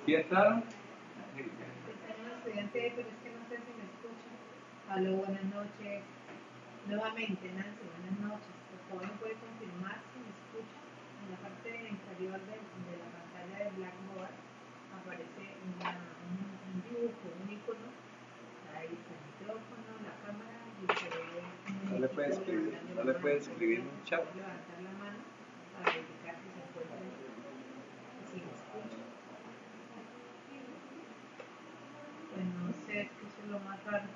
¿Sí entraron? Están los estudiantes, pero es que no sé si me escuchan. Aló, buenas noches. Nuevamente, Nancy, buenas noches. Por favor, ¿me puede confirmar si me escucha? En la parte inferior de la pantalla de Blackboard aparece un dibujo, un icono. Ahí está el micrófono, la cámara y se ve No le puede escribir en un chat. levantar la mano para verificar si se encuentra si me escucha. Pues no sé, es que eso es lo más raro.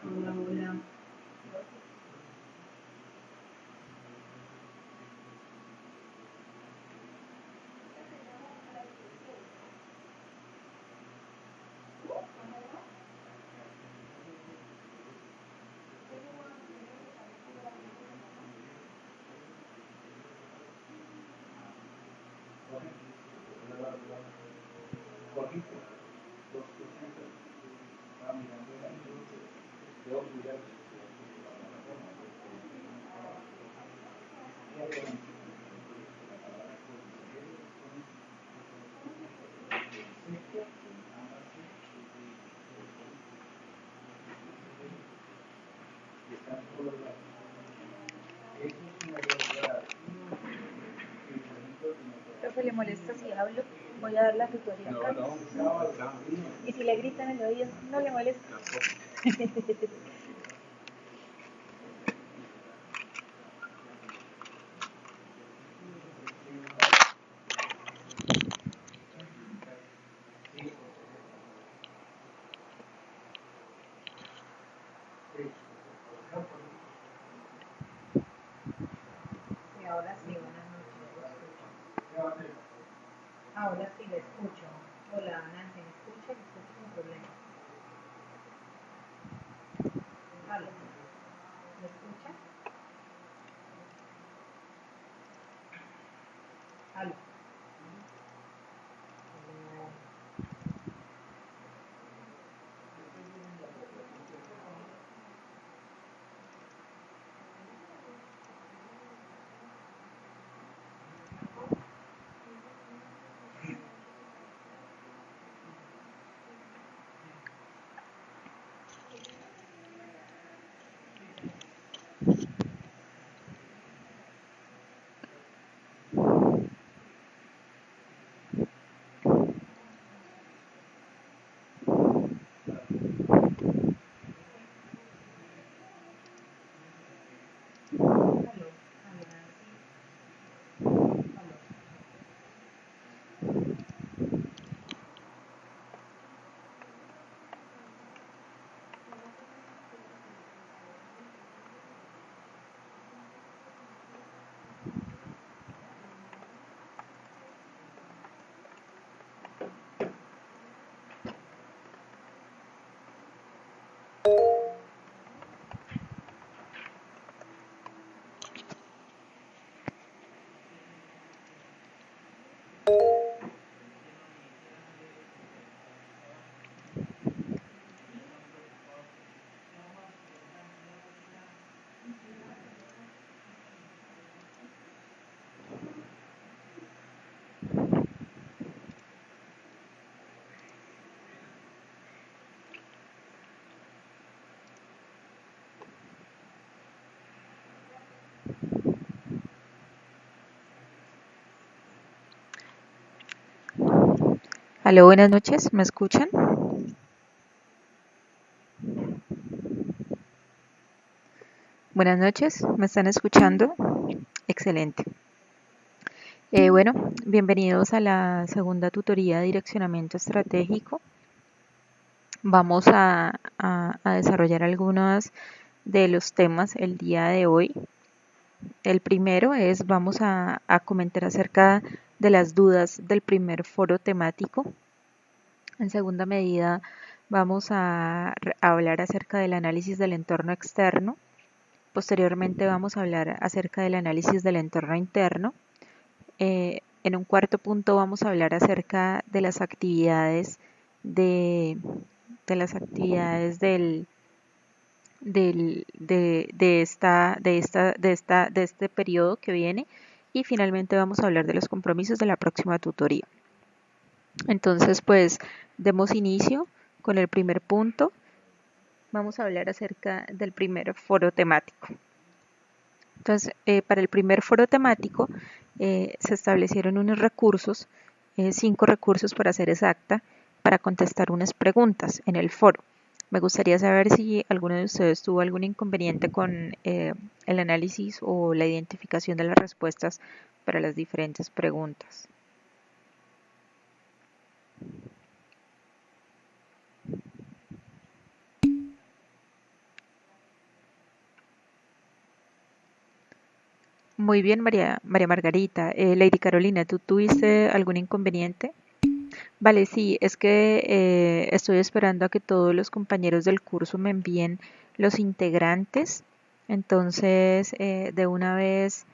Hola, hola. Profe, ¿le molesta si hablo? Voy a dar la tutoría acá. No. Y si le gritan en el oído, no le molesta. Sí, ahora sí, buenas noches, lo escucho. Ahora sí, le escucho. Hola, Nancy, ¿me escucha? Le escucho sin problema. Aló, ¿me escucha? Aló. Aló, buenas noches, ¿me escuchan? Buenas noches, ¿me están escuchando? Excelente. Bueno, bienvenidos a la segunda tutoría de direccionamiento estratégico. Vamos a desarrollar algunos de los temas el día de hoy. El primero es, vamos a comentar acerca de las dudas del primer foro temático. En segunda medida, vamos a hablar acerca del análisis del entorno externo. Posteriormente vamos a hablar acerca del análisis del entorno interno. En un cuarto punto vamos a hablar acerca de las actividades de este periodo que viene, y finalmente vamos a hablar de los compromisos de la próxima tutoría. Entonces, pues, demos inicio con el primer punto. Vamos a hablar acerca del primer foro temático. Entonces, para el primer foro temático se establecieron unos recursos, 5 recursos para ser exacta, para contestar unas preguntas en el foro. Me gustaría saber si alguno de ustedes tuvo algún inconveniente con el análisis o la identificación de las respuestas para las diferentes preguntas. Muy bien, María Margarita. Lady Carolina, ¿tú tuviste algún inconveniente? Vale, sí, es que estoy esperando a que todos los compañeros del curso me envíen los integrantes. Entonces, de una vez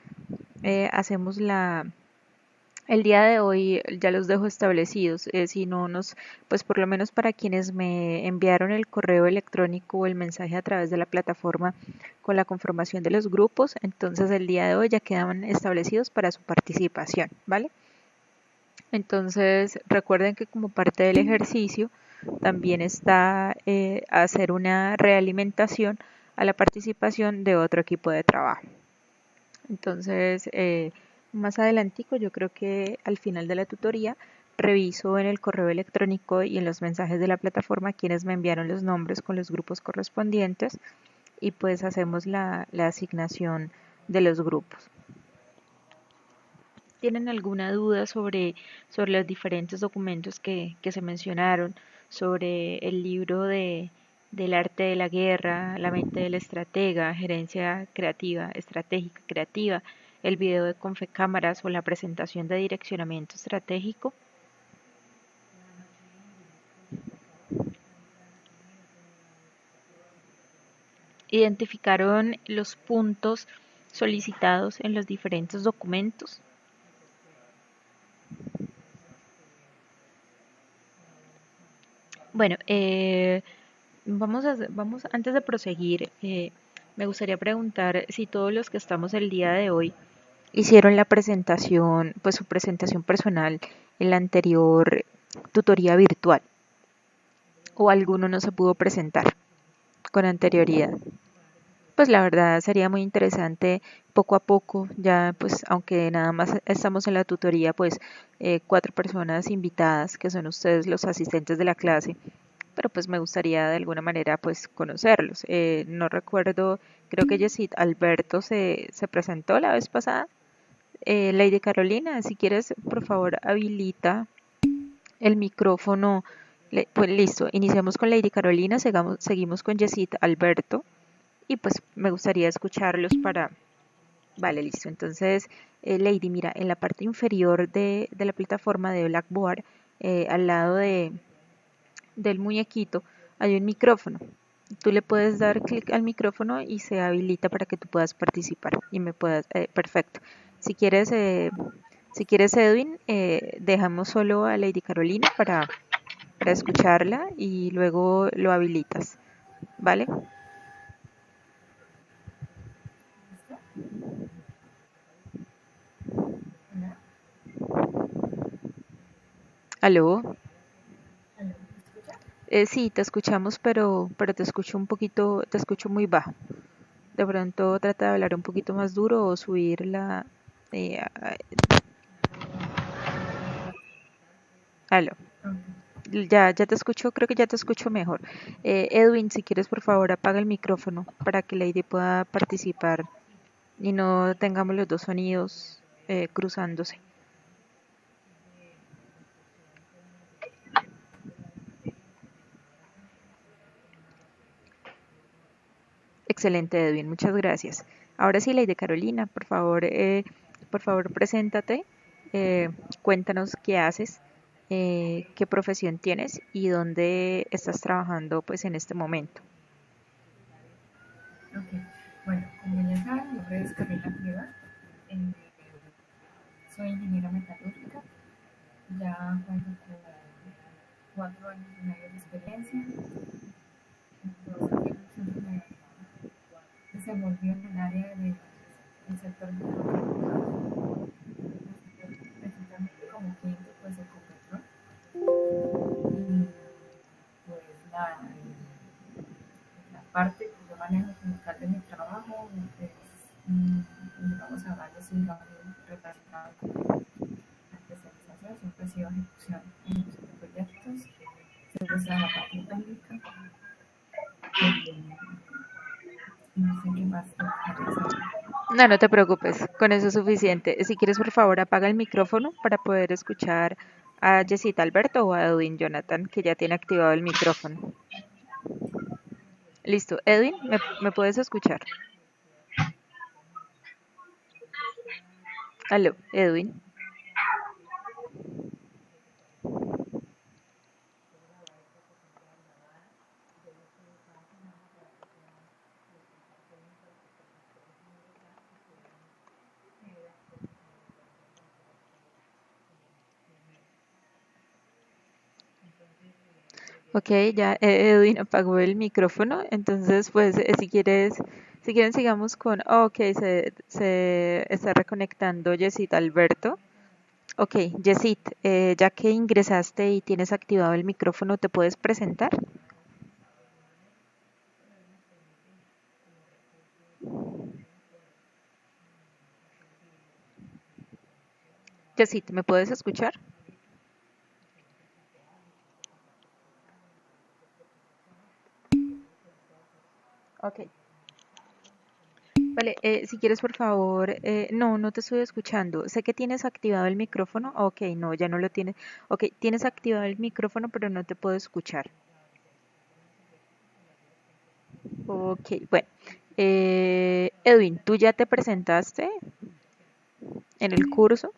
hacemos el día de hoy ya los dejo establecidos. Si no pues por lo menos para quienes me enviaron el correo electrónico o el mensaje a través de la plataforma con la conformación de los grupos, entonces el día de hoy ya quedan establecidos para su participación, ¿vale? Entonces recuerden que como parte del ejercicio también está hacer una realimentación a la participación de otro equipo de trabajo. Entonces, más adelantico, yo creo que al final de la tutoría reviso en el correo electrónico y en los mensajes de la plataforma quienes me enviaron los nombres con los grupos correspondientes, y pues hacemos la asignación de los grupos. ¿Tienen alguna duda sobre los diferentes documentos que se mencionaron, sobre el libro del arte de la guerra, la mente del estratega, gerencia creativa, estratégica creativa, el video de Confecámaras o la presentación de direccionamiento estratégico? ¿Identificaron los puntos solicitados en los diferentes documentos? Bueno, antes de proseguir, me gustaría preguntar si todos los que estamos el día de hoy hicieron la presentación, pues su presentación personal en la anterior tutoría virtual, o alguno no se pudo presentar con anterioridad. Pues la verdad sería muy interesante poco a poco, ya pues aunque nada más estamos en la tutoría, pues 4 personas invitadas que son ustedes los asistentes de la clase, pero pues me gustaría de alguna manera pues conocerlos. No recuerdo, creo que Yesid Alberto se presentó la vez pasada. Lady Carolina, si quieres por favor habilita el micrófono. Pues listo, iniciamos con Lady Carolina, seguimos con Yesid Alberto. Y pues me gustaría escucharlos para... Vale, listo. Entonces, Lady, mira, en la parte inferior de la plataforma de Blackboard, al lado del muñequito, hay un micrófono. Tú le puedes dar clic al micrófono y se habilita para que tú puedas participar y me puedas... perfecto. Si quieres, Edwin, dejamos solo a Lady Carolina para escucharla y luego lo habilitas. ¿Vale? ¿Aló? Sí, te escuchamos, pero te escucho un poquito, te escucho muy bajo. De pronto trata de hablar un poquito más duro o subir la... eh, a- aló. Ya te escucho, creo que ya te escucho mejor. Edwin, si quieres, por favor, apaga el micrófono para que Lady pueda participar y no tengamos los dos sonidos cruzándose. Excelente, Edwin, muchas gracias. Ahora sí, Lady Carolina, por favor, preséntate, eh, cuéntanos qué haces, qué profesión tienes y dónde estás trabajando, pues, en este momento. Ok, bueno, como ya saben, mi nombre es Carolina Cuevas, eh, soy ingeniera metalúrgica, ya cuento con 4 años y medio de experiencia, entonces siempre me desenvolví en el área del sector metalúrgico, precisamente como cliente pues de Ecopetrol, y pues la parte que yo manejo como tal de mi trabajo es, digamos, a varios lenguajes relacionados con la especialización, siempre ha sido ejecución de proyectos, siempre está la parte técnica, y no sé qué más tengo que saber. No, no te preocupes, con eso es suficiente. Si quieres, por favor, apaga el micrófono para poder escuchar a Jessita Alberto o a Edwin Jonathan, que ya tiene activado el micrófono. Listo, Edwin, ¿me puedes escuchar? Aló, Edwin. Ok, ya Edwin apagó el micrófono, entonces pues si quieren sigamos con, oh, ok, se está reconectando Jessita Alberto. Ok, Jessit, ya que ingresaste y tienes activado el micrófono, ¿te puedes presentar? Jessit, ¿me puedes escuchar? Ok. Vale, si quieres por favor, no te estoy escuchando. Sé que tienes activado el micrófono. Ok, no, ya no lo tienes. Ok, tienes activado el micrófono, pero no te puedo escuchar. Ok, bueno. Edwin, ¿tú ya te presentaste en el curso?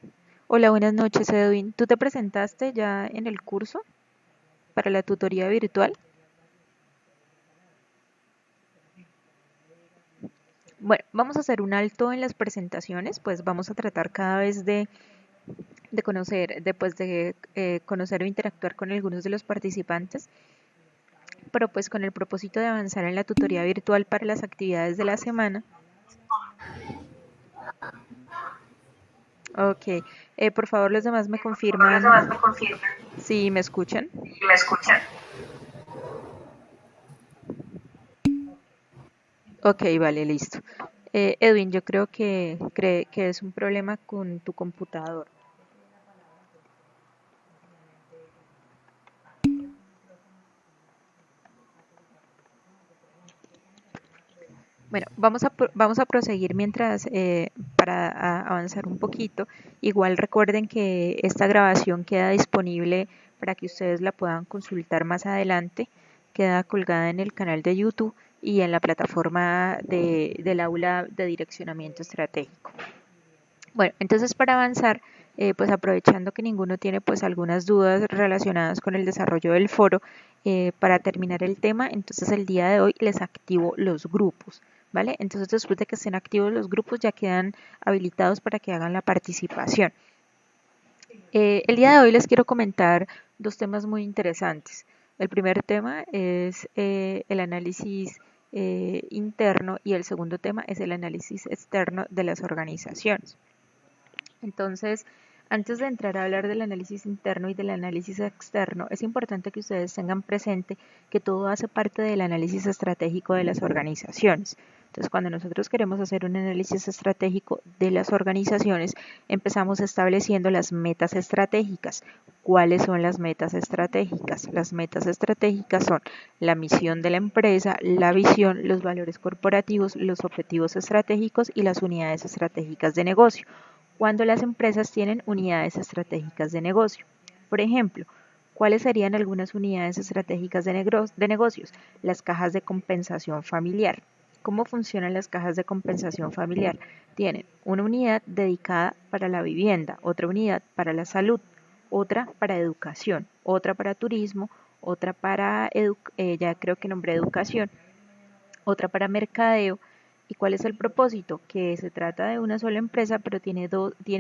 Hola, buenas noches, Edwin. ¿Tú te presentaste ya en el curso para la tutoría virtual? Bueno, vamos a hacer un alto en las presentaciones, pues vamos a tratar cada vez de conocer, conocer o interactuar con algunos de los participantes, pero pues con el propósito de avanzar en la tutoría virtual para las actividades de la semana. Ok, por favor los demás me confirman si me escuchan. Ok, vale, listo. Edwin, yo creo que es un problema con tu computador. Bueno, vamos a proseguir mientras para avanzar un poquito. Igual recuerden que esta grabación queda disponible para que ustedes la puedan consultar más adelante. Queda colgada en el canal de YouTube y en la plataforma del aula de direccionamiento estratégico. Bueno, entonces para avanzar, pues aprovechando que ninguno tiene pues algunas dudas relacionadas con el desarrollo del foro, para terminar el tema, entonces el día de hoy les activo los grupos, ¿vale? Entonces después de que estén activos los grupos ya quedan habilitados para que hagan la participación. El día de hoy les quiero comentar dos temas muy interesantes. El primer tema es el análisis interno y el segundo tema es el análisis externo de las organizaciones. Entonces, antes de entrar a hablar del análisis interno y del análisis externo, es importante que ustedes tengan presente que todo hace parte del análisis estratégico de las organizaciones. Entonces, cuando nosotros queremos hacer un análisis estratégico de las organizaciones, empezamos estableciendo las metas estratégicas. ¿Cuáles son las metas estratégicas? Las metas estratégicas son la misión de la empresa, la visión, los valores corporativos, los objetivos estratégicos y las unidades estratégicas de negocio. Cuando las empresas tienen unidades estratégicas de negocio. Por ejemplo, ¿cuáles serían algunas unidades estratégicas de negocios? Las cajas de compensación familiar. ¿Cómo funcionan las cajas de compensación familiar? Tienen una unidad dedicada para la vivienda, otra unidad para la salud, otra para educación, otra para turismo, otra para, ya creo que nombré educación, otra para mercadeo. ¿Y cuál es el propósito? Que se trata de una sola empresa, pero tiene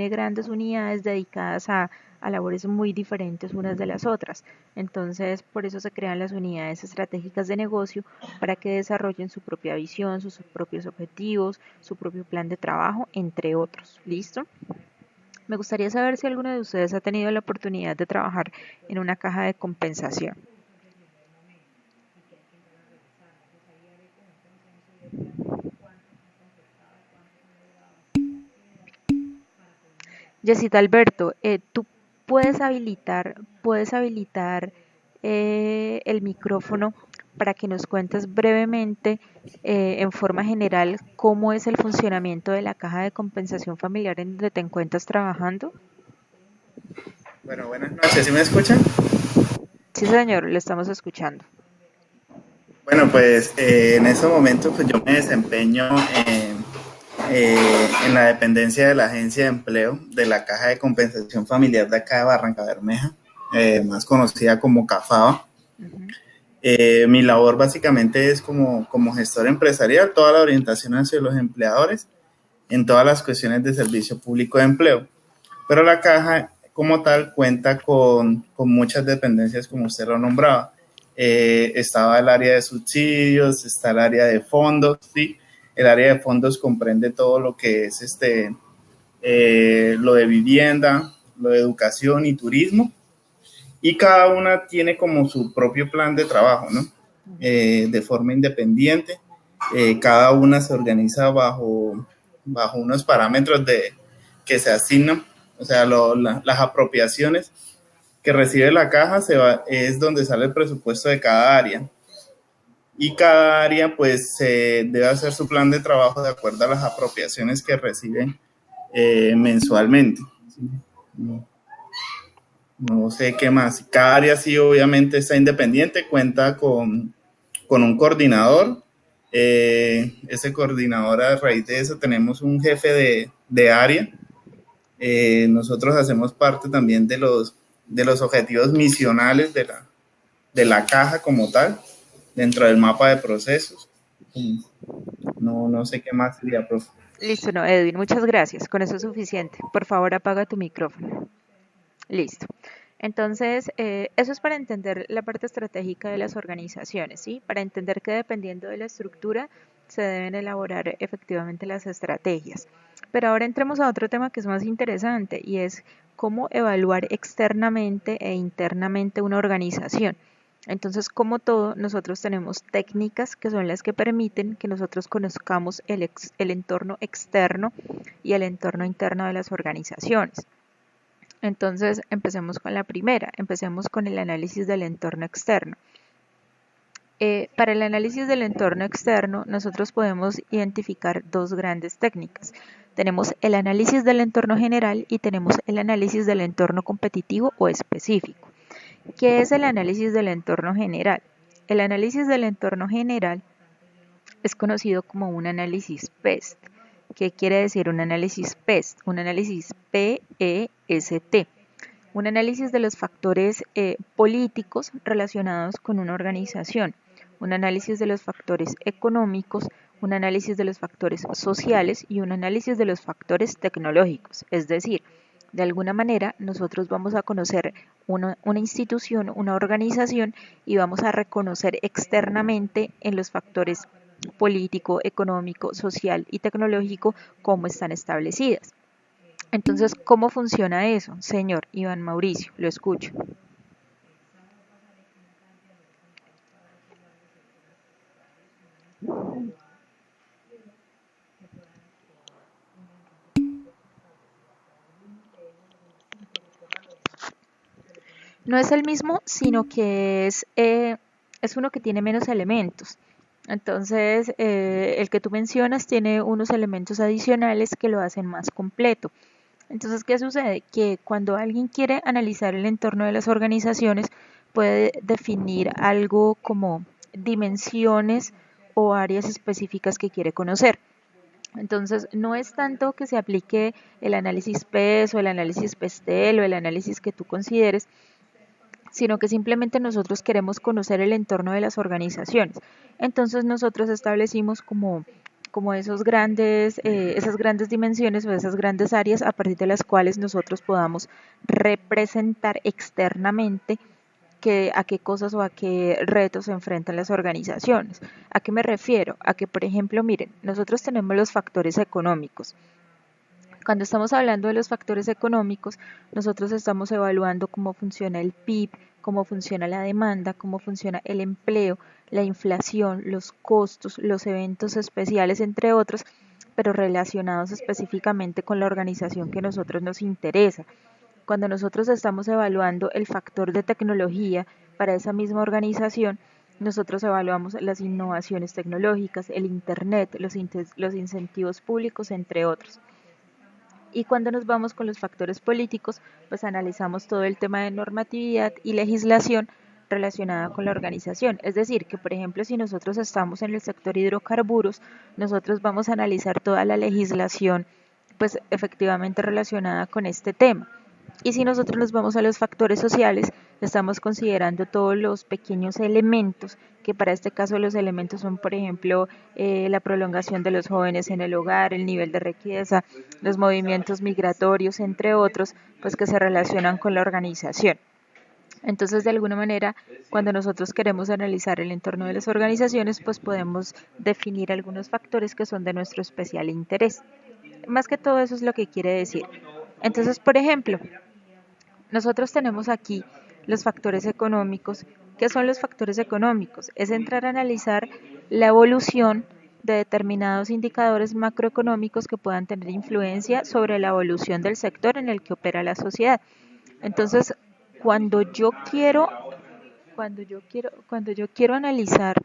grandes unidades dedicadas a labores muy diferentes unas de las otras. Entonces, por eso se crean las unidades estratégicas de negocio para que desarrollen su propia visión, sus propios objetivos, su propio plan de trabajo, entre otros. ¿Listo? Me gustaría saber si alguno de ustedes ha tenido la oportunidad de trabajar en una caja de compensación. Yesita Alberto, tú puedes habilitar el micrófono para que nos cuentes brevemente, en forma general, cómo es el funcionamiento de la caja de compensación familiar en donde te encuentras trabajando. Bueno, buenas noches, ¿sí me escuchan? Sí, señor, le estamos escuchando. Bueno, pues en ese momento pues, yo me desempeño en la dependencia de la Agencia de Empleo de la Caja de Compensación Familiar de acá de Barranca Bermeja, más conocida como CAFABA. Mi labor básicamente es como gestor empresarial, toda la orientación hacia los empleadores en todas las cuestiones de servicio público de empleo. Pero la caja como tal cuenta con muchas dependencias como usted lo nombraba. Estaba el área de subsidios, está el área de fondos, ¿sí? El área de fondos comprende todo lo que es lo de vivienda, lo de educación y turismo, y cada una tiene como su propio plan de trabajo, ¿no? De forma independiente. Cada una se organiza bajo unos parámetros que se asignan, o sea, las apropiaciones que recibe la caja es donde sale el presupuesto de cada área. Y cada área pues debe hacer su plan de trabajo de acuerdo a las apropiaciones que reciben mensualmente. No sé qué más. Cada área sí obviamente está independiente, cuenta con un coordinador. Ese coordinador, a raíz de eso tenemos un jefe de área. Nosotros hacemos parte también de los objetivos misionales de la caja como tal, dentro del mapa de procesos. No sé qué más sería, profe. Listo, no, Edwin, muchas gracias. Con eso es suficiente. Por favor, apaga tu micrófono. Listo. Entonces, eso es para entender la parte estratégica de las organizaciones, ¿sí? Para entender que dependiendo de la estructura se deben elaborar efectivamente las estrategias. Pero ahora entremos a otro tema que es más interesante y es cómo evaluar externamente e internamente una organización. Entonces, como todo, nosotros tenemos técnicas que son las que permiten que nosotros conozcamos el entorno externo y el entorno interno de las organizaciones. Entonces, empecemos con la primera, empecemos con el análisis del entorno externo. Para el análisis del entorno externo, nosotros podemos identificar dos grandes técnicas. Tenemos el análisis del entorno general y tenemos el análisis del entorno competitivo o específico. ¿Qué es el análisis del entorno general? El análisis del entorno general es conocido como un análisis PEST. ¿Qué quiere decir un análisis PEST? Un análisis PEST. Un análisis de los factores políticos relacionados con una organización. Un análisis de los factores económicos, un análisis de los factores sociales y un análisis de los factores tecnológicos. Es decir, de alguna manera nosotros vamos a conocer una institución, una organización y vamos a reconocer externamente en los factores político, económico, social y tecnológico cómo están establecidas. Entonces, ¿cómo funciona eso? Señor Iván Mauricio, lo escucho. No es el mismo, sino que es uno que tiene menos elementos. Entonces, el que tú mencionas tiene unos elementos adicionales que lo hacen más completo. Entonces, ¿qué sucede? Que cuando alguien quiere analizar el entorno de las organizaciones, puede definir algo como dimensiones o áreas específicas que quiere conocer. Entonces, no es tanto que se aplique el análisis PES o el análisis PESTEL o el análisis que tú consideres, sino que simplemente nosotros queremos conocer el entorno de las organizaciones. Entonces nosotros establecimos como esas grandes dimensiones o esas grandes áreas a partir de las cuales nosotros podamos representar externamente a qué cosas o a qué retos se enfrentan las organizaciones. ¿A qué me refiero? A que, por ejemplo, miren, nosotros tenemos los factores económicos. Cuando estamos hablando de los factores económicos, nosotros estamos evaluando cómo funciona el PIB, cómo funciona la demanda, cómo funciona el empleo, la inflación, los costos, los eventos especiales, entre otros, pero relacionados específicamente con la organización que a nosotros nos interesa. Cuando nosotros estamos evaluando el factor de tecnología para esa misma organización, nosotros evaluamos las innovaciones tecnológicas, el Internet, los incentivos públicos, entre otros. Y cuando nos vamos con los factores políticos, pues analizamos todo el tema de normatividad y legislación relacionada con la organización. Es decir, que por ejemplo, si nosotros estamos en el sector hidrocarburos, nosotros vamos a analizar toda la legislación, pues efectivamente relacionada con este tema. Y si nosotros nos vamos a los factores sociales, estamos considerando todos los pequeños elementos, que para este caso los elementos son, por ejemplo, la prolongación de los jóvenes en el hogar, el nivel de riqueza, los movimientos migratorios, entre otros, pues que se relacionan con la organización. Entonces, de alguna manera, cuando nosotros queremos analizar el entorno de las organizaciones, pues podemos definir algunos factores que son de nuestro especial interés. Más que todo eso es lo que quiere decir. Entonces, por ejemplo, nosotros tenemos aquí los factores económicos. ¿Qué son los factores económicos? Es entrar a analizar la evolución de determinados indicadores macroeconómicos que puedan tener influencia sobre la evolución del sector en el que opera la sociedad. Entonces, cuando yo quiero analizar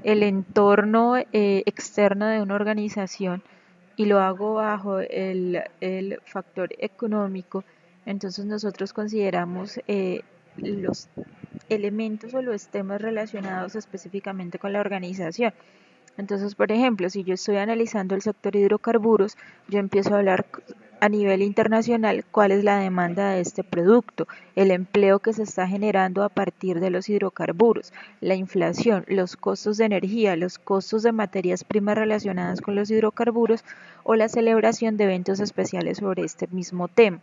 el entorno externo de una organización y lo hago bajo el factor económico, entonces nosotros consideramos los elementos o los temas relacionados específicamente con la organización. Entonces, por ejemplo, si yo estoy analizando el sector hidrocarburos, yo empiezo a hablar a nivel internacional cuál es la demanda de este producto, el empleo que se está generando a partir de los hidrocarburos, la inflación, los costos de energía, los costos de materias primas relacionadas con los hidrocarburos o la celebración de eventos especiales sobre este mismo tema.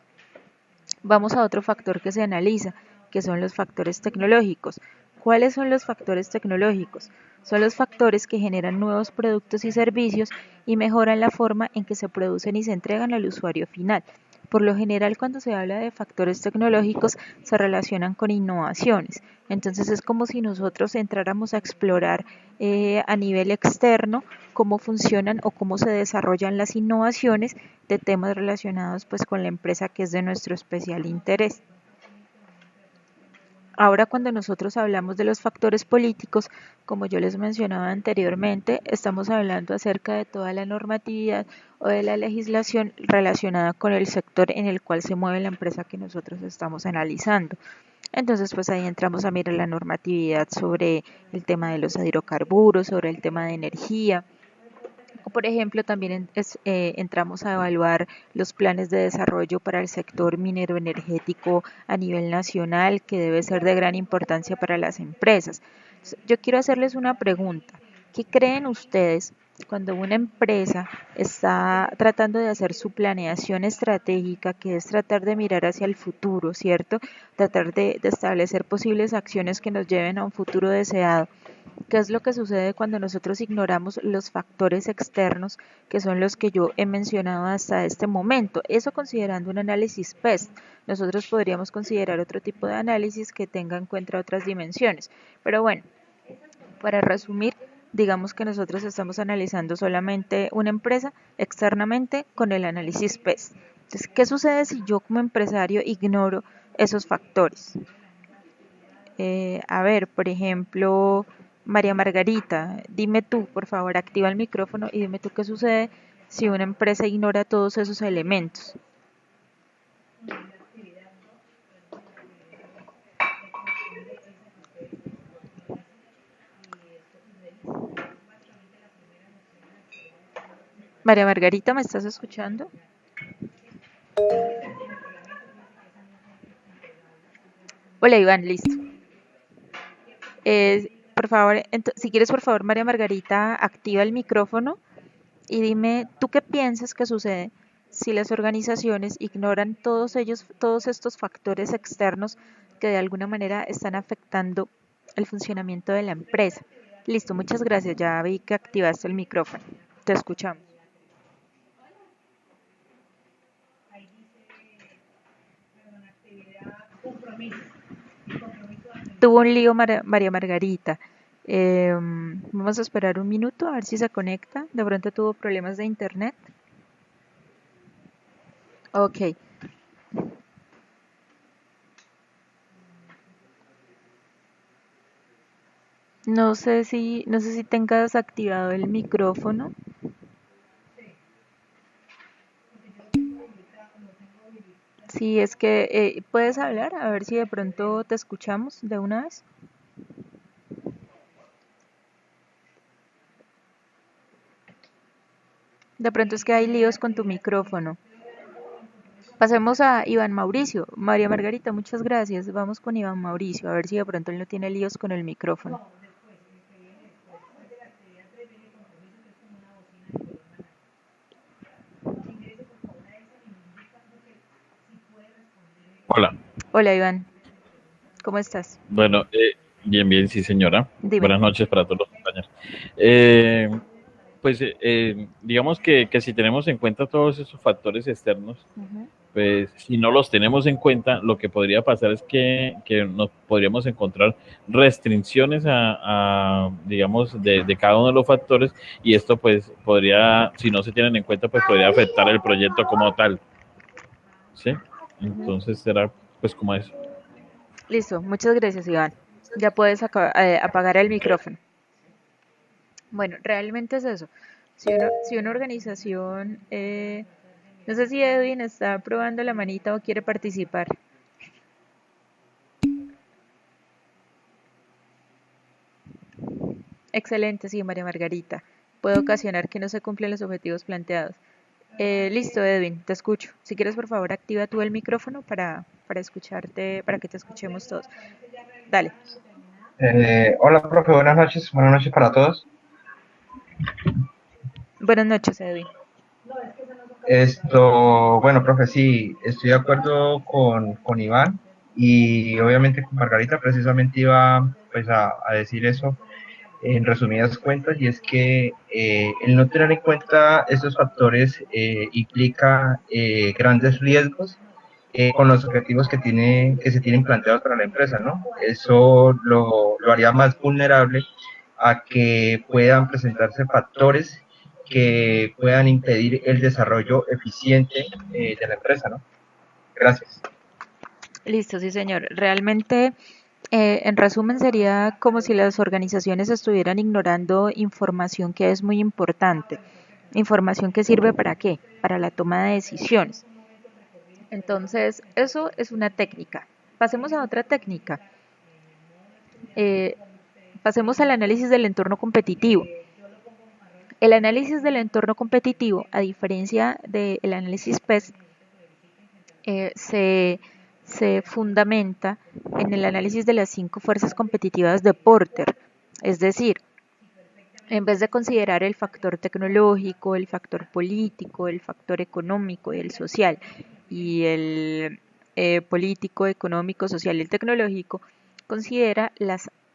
Vamos a otro factor que se analiza, que son los factores tecnológicos. ¿Cuáles son los factores tecnológicos? Son los factores que generan nuevos productos y servicios y mejoran la forma en que se producen y se entregan al usuario final. Por lo general, cuando se habla de factores tecnológicos, se relacionan con innovaciones. Entonces es como si nosotros entráramos a explorar a nivel externo cómo funcionan o cómo se desarrollan las innovaciones de temas relacionados pues con la empresa que es de nuestro especial interés. Ahora, cuando nosotros hablamos de los factores políticos, como yo les mencionaba anteriormente, estamos hablando acerca de toda la normatividad o de la legislación relacionada con el sector en el cual se mueve la empresa que nosotros estamos analizando. Entonces, pues ahí entramos a mirar la normatividad sobre el tema de los hidrocarburos, sobre el tema de energía. O por ejemplo, también entramos a evaluar los planes de desarrollo para el sector minero energético a nivel nacional, que debe ser de gran importancia para las empresas. Yo quiero hacerles una pregunta. ¿Qué creen ustedes cuando una empresa está tratando de hacer su planeación estratégica, que es tratar de mirar hacia el futuro, ¿cierto? Tratar de establecer posibles acciones que nos lleven a un futuro deseado? ¿Qué es lo que sucede cuando nosotros ignoramos los factores externos, que son los que yo he mencionado hasta este momento? Eso considerando un análisis PEST. Nosotros podríamos considerar otro tipo de análisis que tenga en cuenta otras dimensiones. Pero bueno, para resumir, digamos que nosotros estamos analizando solamente una empresa externamente con el análisis PEST. Entonces, ¿qué sucede si yo como empresario ignoro esos factores? A ver, por ejemplo, María Margarita, dime tú, por favor, activa el micrófono y dime tú qué sucede si una empresa ignora todos esos elementos. María Margarita, ¿me estás escuchando? Hola, Iván, listo. Por favor, si quieres, por favor, María Margarita, activa el micrófono y dime, ¿tú qué piensas que sucede si las organizaciones ignoran todos estos factores externos que de alguna manera están afectando el funcionamiento de la empresa? Listo, muchas gracias, ya vi que activaste el micrófono. Te escuchamos. Tuvo un lío María Margarita. Vamos a esperar un minuto a ver si se conecta. De pronto tuvo problemas de internet. Ok. No sé si tengas activado el micrófono. Sí, es que puedes hablar, a ver si de pronto te escuchamos de una vez. De pronto es que hay líos con tu micrófono. Pasemos a Iván Mauricio. María Margarita, muchas gracias. Vamos con Iván Mauricio, a ver si de pronto él no tiene líos con el micrófono. Hola. Hola, Iván. ¿Cómo estás? Bueno, bien, sí, señora. Dime. Buenas noches para todos los compañeros. Digamos que si tenemos en cuenta todos esos factores externos, pues si no los tenemos en cuenta, lo que podría pasar es que nos podríamos encontrar restricciones digamos, de cada uno de los factores, y esto pues podría, si no se tienen en cuenta, pues podría afectar el proyecto como tal. ¿Sí? Entonces será pues como eso. Listo, muchas gracias, Iván. Ya puedes apagar el micrófono. Bueno, realmente es eso. Si una organización, no sé si Edwin está probando la manita o quiere participar. Excelente, sí, María Margarita. Puede ocasionar que no se cumplan los objetivos planteados. Listo, Edwin, te escucho. Si quieres, por favor, activa tú el micrófono para escucharte, para que te escuchemos todos. Dale. Hola, profe, buenas noches para todos. Buenas noches, Edwin. Bueno, profe, sí, estoy de acuerdo con Iván y obviamente con Margarita. Precisamente iba pues a decir eso en resumidas cuentas, y es que el no tener en cuenta estos factores implica grandes riesgos con los objetivos que se tienen planteados para la empresa, ¿no? Eso lo haría más vulnerable a que puedan presentarse factores que puedan impedir el desarrollo eficiente de la empresa, ¿no? Gracias. Listo, sí, señor. Realmente, en resumen, sería como si las organizaciones estuvieran ignorando información que es muy importante. Información que sirve ¿para qué? Para la toma de decisiones. Entonces, eso es una técnica. Pasemos a otra técnica. Pasemos al análisis del entorno competitivo. El análisis del entorno competitivo, a diferencia del análisis PEST, se fundamenta en el análisis de las 5 fuerzas competitivas de Porter. Es decir, en vez de considerar el factor tecnológico, el factor político, el factor económico y el social, y el político, económico, social y el tecnológico, considera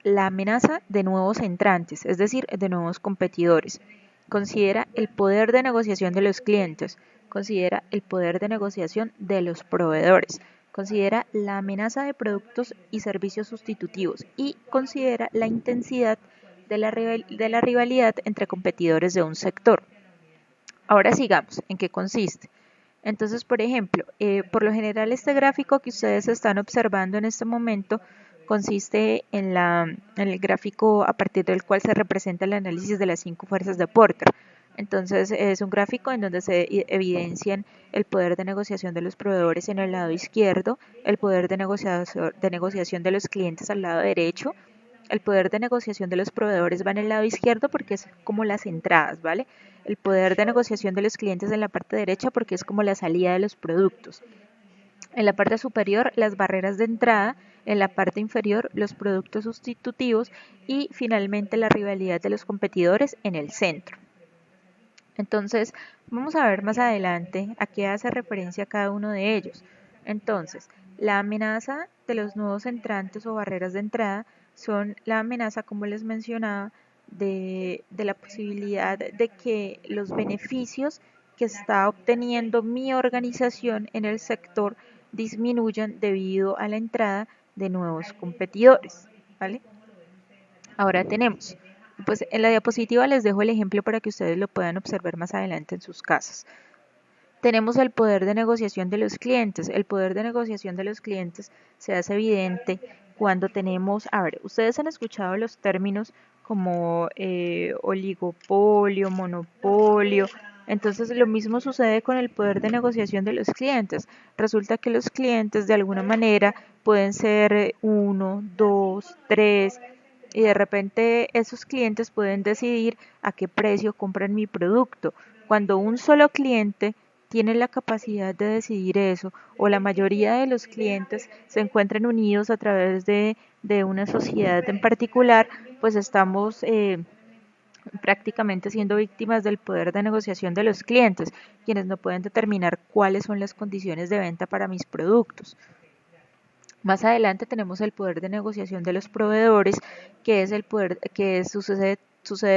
la amenaza de nuevos entrantes, es decir, de nuevos competidores. Considera el poder de negociación de los clientes, considera el poder de negociación de los proveedores, considera la amenaza de productos y servicios sustitutivos y considera la intensidad de la rivalidad entre competidores de un sector. Ahora sigamos, ¿en qué consiste? Entonces, por ejemplo, por lo general este gráfico que ustedes están observando en este momento consiste en el gráfico a partir del cual se representa el análisis de las 5 fuerzas de Porter. Entonces es un gráfico en donde se evidencian el poder de negociación de los proveedores en el lado izquierdo, el poder de negociación de los clientes al lado derecho. El poder de negociación de los proveedores va en el lado izquierdo porque es como las entradas, ¿vale? El poder de negociación de los clientes en la parte derecha porque es como la salida de los productos. En la parte superior, las barreras de entrada, en la parte inferior, los productos sustitutivos y finalmente la rivalidad de los competidores en el centro. Entonces, vamos a ver más adelante a qué hace referencia cada uno de ellos. Entonces, la amenaza de los nuevos entrantes o barreras de entrada son la amenaza, como les mencionaba, de la posibilidad de que los beneficios que está obteniendo mi organización en el sector disminuyan debido a la entrada de nuevos competidores, ¿vale? Ahora tenemos, pues en la diapositiva les dejo el ejemplo para que ustedes lo puedan observar más adelante en sus casas. Tenemos el poder de negociación de los clientes. El poder de negociación de los clientes se hace evidente cuando tenemos, a ver, ustedes han escuchado los términos como oligopolio, monopolio. Entonces lo mismo sucede con el poder de negociación de los clientes. Resulta que los clientes de alguna manera pueden ser 1, 2, 3 y de repente esos clientes pueden decidir a qué precio compran mi producto. Cuando un solo cliente tiene la capacidad de decidir eso, o la mayoría de los clientes se encuentran unidos a través de una sociedad en particular, pues estamos prácticamente siendo víctimas del poder de negociación de los clientes, quienes no pueden determinar cuáles son las condiciones de venta para mis productos. Más adelante tenemos el poder de negociación de los proveedores, que es el poder que sucede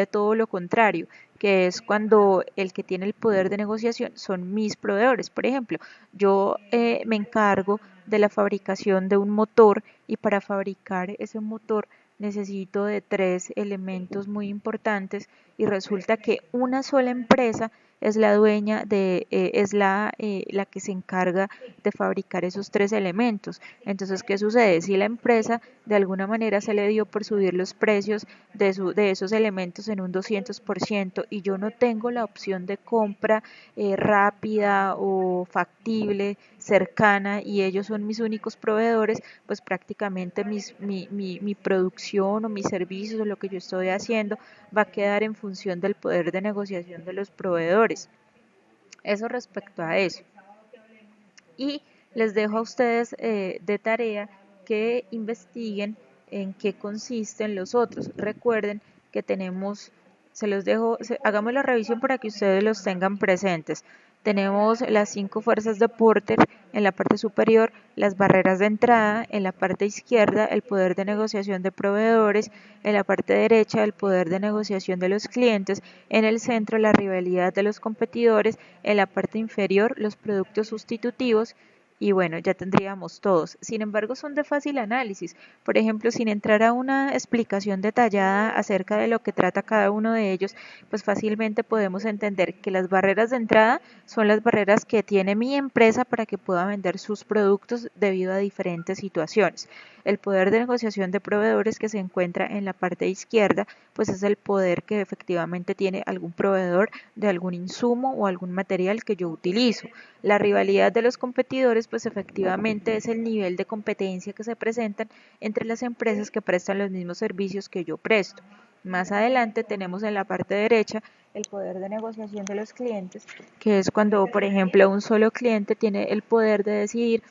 todo lo contrario, que es cuando el que tiene el poder de negociación son mis proveedores. Por ejemplo, yo me encargo de la fabricación de un motor y para fabricar ese motor necesito de 3 elementos muy importantes y resulta que una sola empresa es la dueña es la que se encarga de fabricar esos 3 elementos. Entonces, ¿qué sucede? Si la empresa de alguna manera se le dio por subir los precios de esos elementos en un 200% y yo no tengo la opción de compra rápida o factible, cercana, y ellos son mis únicos proveedores, pues prácticamente mi producción o mis servicios o lo que yo estoy haciendo va a quedar en función del poder de negociación de los proveedores. Eso respecto a eso. Y les dejo a ustedes de tarea que investiguen en qué consisten los otros. Recuerden que tenemos, se los dejo, hagamos la revisión para que ustedes los tengan presentes. Tenemos las 5 fuerzas de Porter en la parte superior, las barreras de entrada, en la parte izquierda el poder de negociación de proveedores, en la parte derecha el poder de negociación de los clientes, en el centro la rivalidad de los competidores, en la parte inferior los productos sustitutivos. Y bueno, ya tendríamos todos. Sin embargo, son de fácil análisis. Por ejemplo, sin entrar a una explicación detallada acerca de lo que trata cada uno de ellos, pues fácilmente podemos entender que las barreras de entrada son las barreras que tiene mi empresa para que pueda vender sus productos debido a diferentes situaciones. El poder de negociación de proveedores que se encuentra en la parte izquierda, pues es el poder que efectivamente tiene algún proveedor de algún insumo o algún material que yo utilizo. La rivalidad de los competidores, pues efectivamente es el nivel de competencia que se presentan entre las empresas que prestan los mismos servicios que yo presto. Más adelante tenemos en la parte derecha el poder de negociación de los clientes, que es cuando, por ejemplo, un solo cliente tiene el poder de decidir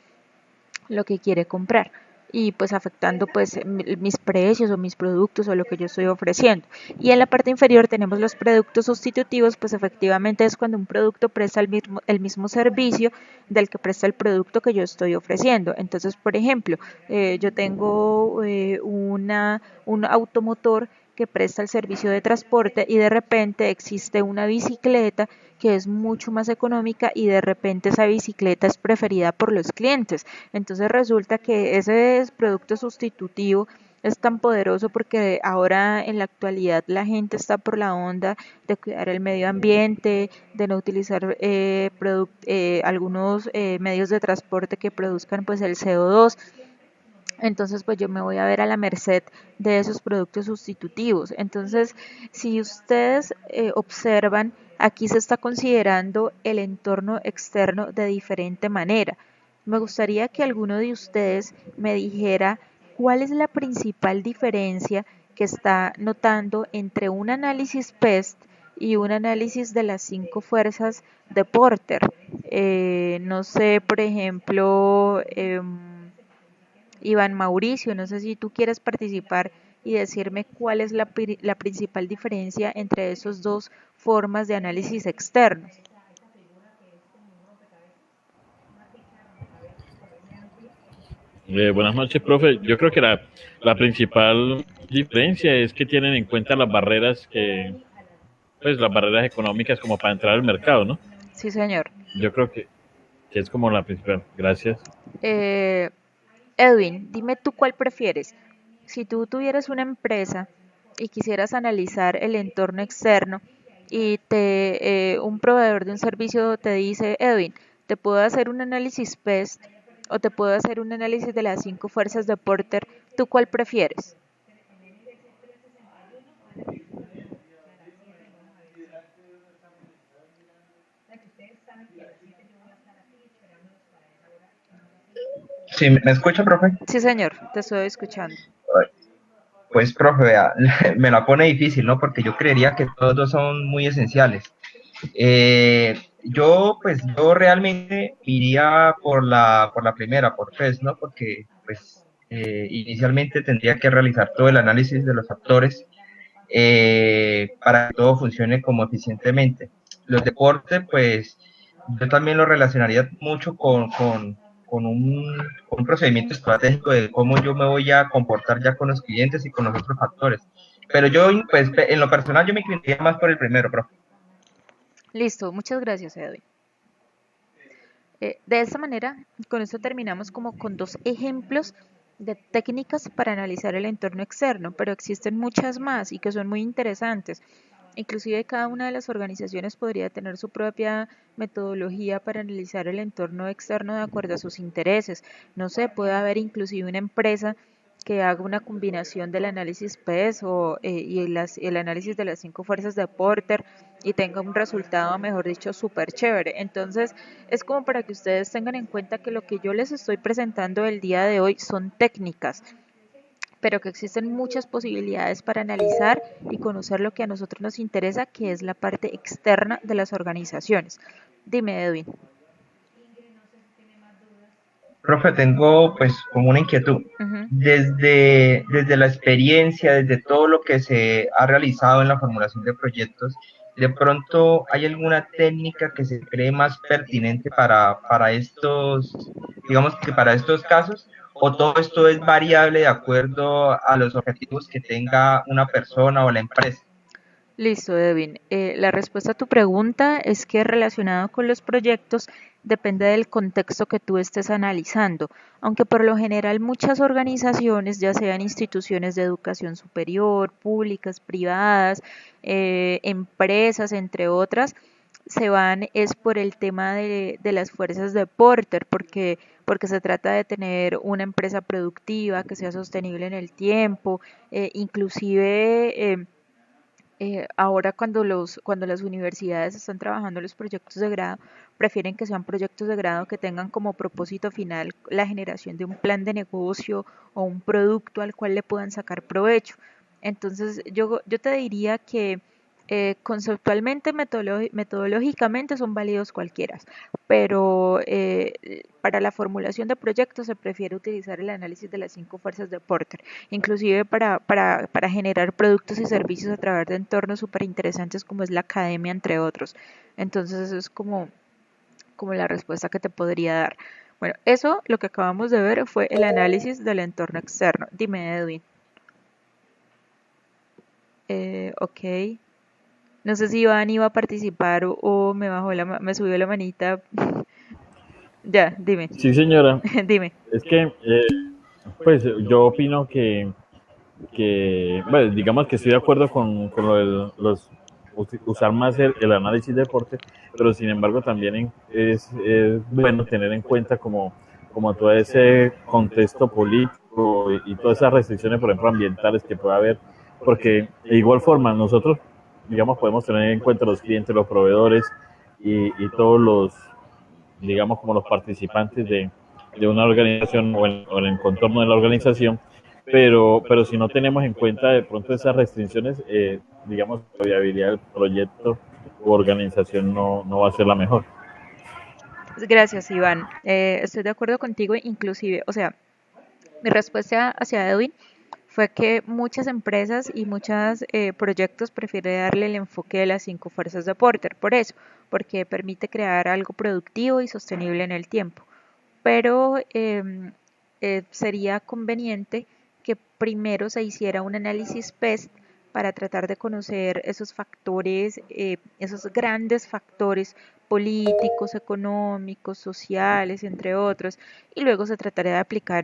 lo que quiere comprar y pues afectando pues mis precios o mis productos o lo que yo estoy ofreciendo. Y en la parte inferior tenemos los productos sustitutivos, pues efectivamente es cuando un producto presta el mismo servicio del que presta el producto que yo estoy ofreciendo. Entonces, por ejemplo, yo tengo un automotor que presta el servicio de transporte y de repente existe una bicicleta que es mucho más económica y de repente esa bicicleta es preferida por los clientes. Entonces resulta que ese producto sustitutivo es tan poderoso porque ahora en la actualidad la gente está por la onda de cuidar el medio ambiente, de no utilizar algunos medios de transporte que produzcan pues el CO2. Entonces, pues yo me voy a ver a la merced de esos productos sustitutivos. Entonces, si ustedes observan, aquí se está considerando el entorno externo de diferente manera. Me gustaría que alguno de ustedes me dijera cuál es la principal diferencia que está notando entre un análisis PEST y un análisis de las 5 fuerzas de Porter. No sé, por ejemplo, Iván Mauricio, no sé si tú quieres participar y decirme cuál es la principal diferencia entre esos dos formas de análisis externos. Buenas noches, profe. Yo creo que la principal diferencia es que tienen en cuenta las barreras pues las barreras económicas como para entrar al mercado, ¿no? Sí, señor. Yo creo que es como la principal. Gracias. Edwin, dime tú cuál prefieres. Si tú tuvieras una empresa y quisieras analizar el entorno externo y un proveedor de un servicio te dice, Edwin, te puedo hacer un análisis PEST o te puedo hacer un análisis de las 5 fuerzas de Porter, ¿tú cuál prefieres? ¿Sí me escucha, profe? Sí, señor, te estoy escuchando. Pues, profe, vea, me la pone difícil, ¿no? Porque yo creería que todos dos son muy esenciales. Yo realmente iría por la primera, por PES, ¿no? Porque, pues, inicialmente tendría que realizar todo el análisis de los factores para que todo funcione como eficientemente. Los deportes, pues, yo también lo relacionaría mucho con un procedimiento estratégico de cómo yo me voy a comportar ya con los clientes y con los otros factores. Pero yo, pues, en lo personal, yo me inclinaría más por el primero, profe. Listo, muchas gracias, Edwin. De esta manera, con esto terminamos como con 2 ejemplos de técnicas para analizar el entorno externo, pero existen muchas más y que son muy interesantes. Inclusive cada una de las organizaciones podría tener su propia metodología para analizar el entorno externo de acuerdo a sus intereses. No sé, puede haber inclusive una empresa que haga una combinación del análisis PES y el análisis de las 5 fuerzas de Porter y tenga un resultado, mejor dicho, súper chévere. Entonces, es como para que ustedes tengan en cuenta que lo que yo les estoy presentando el día de hoy son técnicas, pero que existen muchas posibilidades para analizar y conocer lo que a nosotros nos interesa, que es la parte externa de las organizaciones. Dime, Edwin. Profe, tengo pues como una inquietud. Desde la experiencia, desde todo lo que se ha realizado en la formulación de proyectos, ¿de pronto hay alguna técnica que se cree más pertinente para estos, digamos que para estos casos? ¿O todo esto es variable de acuerdo a los objetivos que tenga una persona o la empresa? Listo, Edwin. La respuesta a tu pregunta es que relacionado con los proyectos depende del contexto que tú estés analizando, aunque por lo general muchas organizaciones, ya sean instituciones de educación superior, públicas, privadas, empresas, entre otras, se van es por el tema de las fuerzas de Porter, porque se trata de tener una empresa productiva que sea sostenible en el tiempo, inclusive ahora cuando las universidades están trabajando los proyectos de grado, prefieren que sean proyectos de grado que tengan como propósito final la generación de un plan de negocio o un producto al cual le puedan sacar provecho. Entonces yo te diría que conceptualmente, metodológicamente son válidos cualquiera, pero para la formulación de proyectos se prefiere utilizar el análisis de las 5 fuerzas de Porter, inclusive para generar productos y servicios a través de entornos súper interesantes como es la academia, entre otros. Entonces eso es como la respuesta que te podría dar. Bueno, eso lo que acabamos de ver fue el análisis del entorno externo. Dime, Edwin. Ok. No sé si Iván iba a participar o me subió la manita. Ya, dime. Sí, señora. Dime. Es que, pues yo opino que bueno, digamos que estoy de acuerdo con lo de usar más el análisis de deporte, pero sin embargo también es bueno tener en cuenta como todo ese contexto político y todas esas restricciones, por ejemplo, ambientales que pueda haber, porque de igual forma nosotros, digamos, podemos tener en cuenta los clientes, los proveedores y todos los, digamos, como los participantes de una organización o en el contorno de la organización, pero si no tenemos en cuenta de pronto esas restricciones, digamos, la viabilidad del proyecto u organización no va a ser la mejor. Gracias, Iván. Estoy de acuerdo contigo, inclusive, o sea, mi respuesta hacia Edwin fue que muchas empresas y muchos proyectos prefieren darle el enfoque de las 5 fuerzas de Porter, por eso, porque permite crear algo productivo y sostenible en el tiempo. Pero sería conveniente que primero se hiciera un análisis PEST para tratar de conocer esos factores, esos grandes factores políticos, económicos, sociales, entre otros, y luego se trataría de aplicar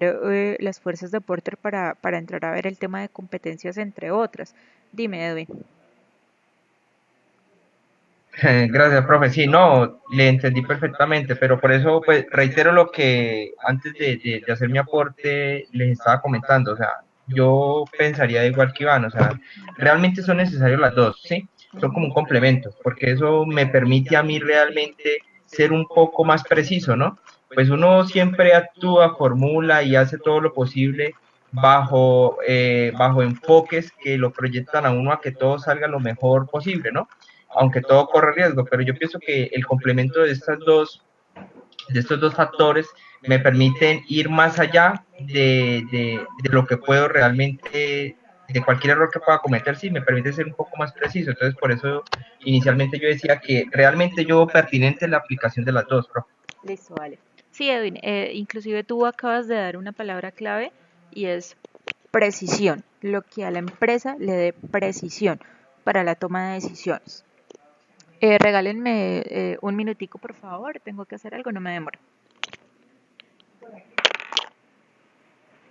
las fuerzas de Porter para entrar a ver el tema de competencias, entre otras. Dime, Edwin. Gracias, profe. Sí, no, le entendí perfectamente, pero por eso, pues, reitero lo que antes de hacer mi aporte les estaba comentando. O sea, yo pensaría igual que Iván, o sea, realmente son necesarias las dos, ¿sí? Son como un complemento, porque eso me permite a mí realmente ser un poco más preciso, ¿no? Pues uno siempre actúa, formula y hace todo lo posible bajo enfoques que lo proyectan a uno a que todo salga lo mejor posible, ¿no? Aunque todo corre riesgo, pero yo pienso que el complemento de estos dos factores me permiten ir más allá de lo que puedo realmente, de cualquier error que pueda cometer, sí, me permite ser un poco más preciso. Entonces, por eso inicialmente yo decía que realmente yo pertinente la aplicación de las dos, profe. Listo, vale. Sí, Edwin, inclusive tú acabas de dar una palabra clave y es precisión, lo que a la empresa le dé precisión para la toma de decisiones. Regálenme un minutico, por favor, tengo que hacer algo, no me demoro.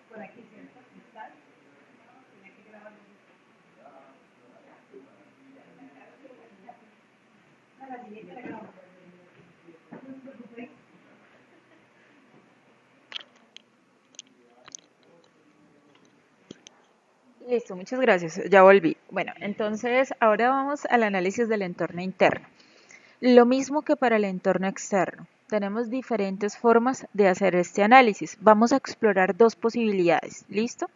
Por aquí, ¿cierto? ¿Está? Tiene que grabar. A la siguiente la grabo. No se preocupe. Listo, muchas gracias, ya volví. Bueno, entonces ahora vamos al análisis del entorno interno. Lo mismo que para el entorno externo. Tenemos diferentes formas de hacer este análisis. Vamos a explorar 2 posibilidades. ¿Listo?